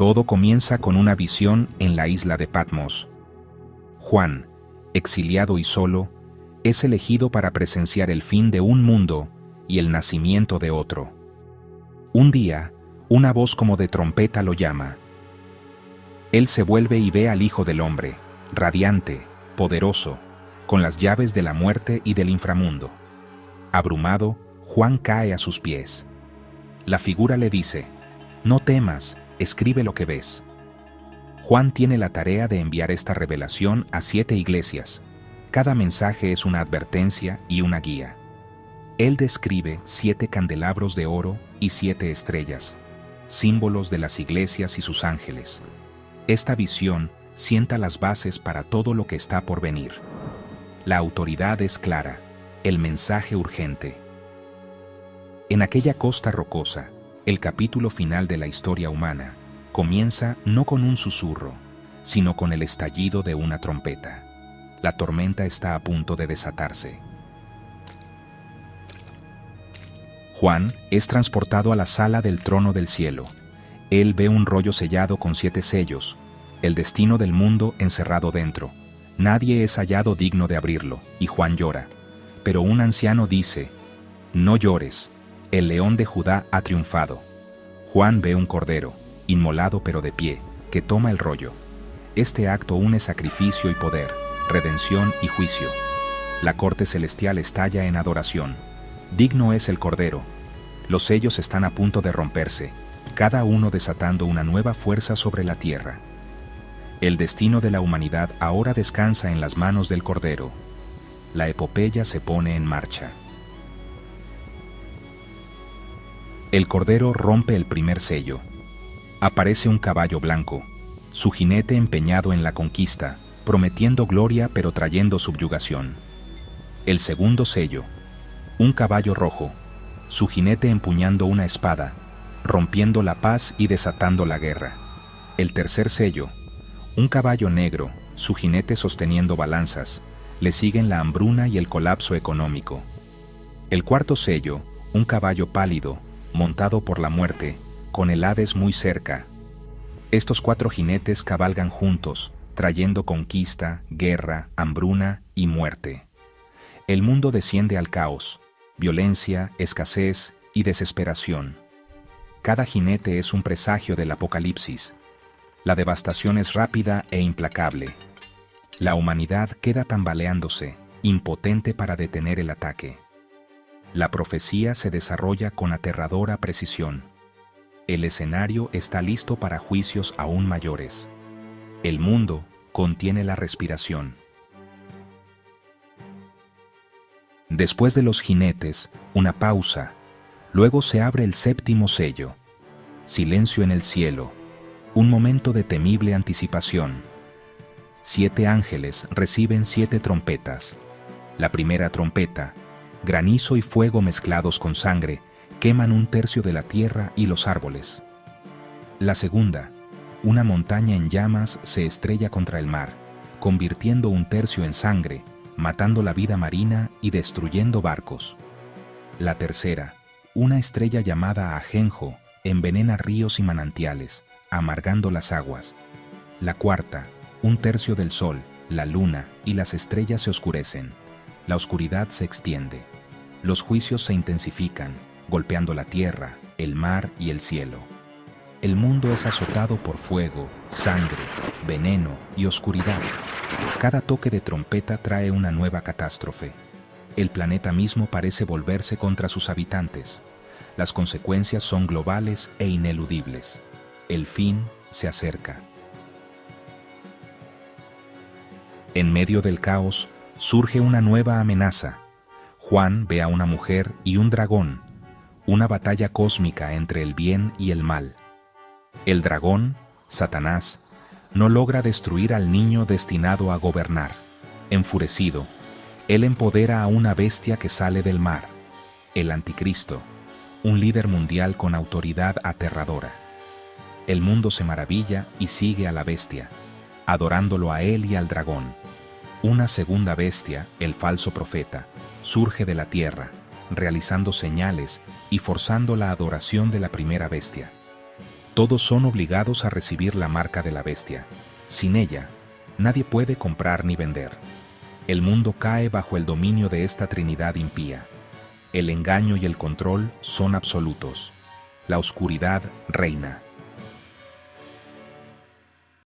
Todo comienza con una visión en la isla de Patmos. Juan, exiliado y solo, es elegido para presenciar el fin de un mundo y el nacimiento de otro. Un día, una voz como de trompeta lo llama. Él se vuelve y ve al Hijo del Hombre, radiante, poderoso, con las llaves de la muerte y del inframundo. Abrumado, Juan cae a sus pies. La figura le dice: «No temas, escribe lo que ves». Juan tiene la tarea de enviar esta revelación a 7 iglesias. Cada mensaje es una advertencia y una guía. Él describe 7 candelabros de oro y 7 estrellas, símbolos de las iglesias y sus ángeles. Esta visión sienta las bases para todo lo que está por venir. La autoridad es clara, el mensaje urgente. En aquella costa rocosa, el capítulo final de la historia humana comienza no con un susurro, sino con el estallido de una trompeta. La tormenta está a punto de desatarse. Juan es transportado a la sala del trono del cielo. Él ve un rollo sellado con 7 sellos, el destino del mundo encerrado dentro. Nadie es hallado digno de abrirlo, y Juan llora. Pero un anciano dice: «No llores, el león de Judá ha triunfado». Juan ve un cordero, inmolado pero de pie, que toma el rollo. Este acto une sacrificio y poder, redención y juicio. La corte celestial estalla en adoración. Digno es el cordero. Los sellos están a punto de romperse, cada uno desatando una nueva fuerza sobre la tierra. El destino de la humanidad ahora descansa en las manos del cordero. La epopeya se pone en marcha. El cordero rompe el primer sello. Aparece un caballo blanco, su jinete empeñado en la conquista, prometiendo gloria pero trayendo subyugación. El segundo sello, un caballo rojo, su jinete empuñando una espada, rompiendo la paz y desatando la guerra. El tercer sello, un caballo negro, su jinete sosteniendo balanzas, le siguen la hambruna y el colapso económico. El cuarto sello, un caballo pálido, montado por la muerte, con el Hades muy cerca. Estos 4 jinetes cabalgan juntos, trayendo conquista, guerra, hambruna y muerte. El mundo desciende al caos, violencia, escasez y desesperación. Cada jinete es un presagio del apocalipsis. La devastación es rápida e implacable. La humanidad queda tambaleándose, impotente para detener el ataque. La profecía se desarrolla con aterradora precisión. El escenario está listo para juicios aún mayores. El mundo contiene la respiración. Después de los jinetes, una pausa. Luego se abre el 7º sello. Silencio en el cielo. Un momento de temible anticipación. 7 ángeles reciben 7 trompetas. La primera trompeta, granizo y fuego mezclados con sangre, queman 1/3 de la tierra y los árboles. La segunda, una montaña en llamas se estrella contra el mar, convirtiendo 1/3 en sangre, matando la vida marina y destruyendo barcos. La tercera, una estrella llamada ajenjo, envenena ríos y manantiales, amargando las aguas. La cuarta, 1/3 del sol, la luna y las estrellas se oscurecen. La oscuridad se extiende. Los juicios se intensifican, golpeando la tierra, el mar y el cielo. El mundo es azotado por fuego, sangre, veneno y oscuridad. Cada toque de trompeta trae una nueva catástrofe. El planeta mismo parece volverse contra sus habitantes. Las consecuencias son globales e ineludibles. El fin se acerca. En medio del caos, surge una nueva amenaza. Juan ve a una mujer y un dragón, una batalla cósmica entre el bien y el mal. El dragón, Satanás, no logra destruir al niño destinado a gobernar. Enfurecido, él empodera a una bestia que sale del mar, el Anticristo, un líder mundial con autoridad aterradora. El mundo se maravilla y sigue a la bestia, adorándolo a él y al dragón. Una segunda bestia, el falso profeta, surge de la tierra, realizando señales y forzando la adoración de la primera bestia. Todos son obligados a recibir la marca de la bestia. Sin ella, nadie puede comprar ni vender. El mundo cae bajo el dominio de esta trinidad impía. El engaño y el control son absolutos. La oscuridad reina.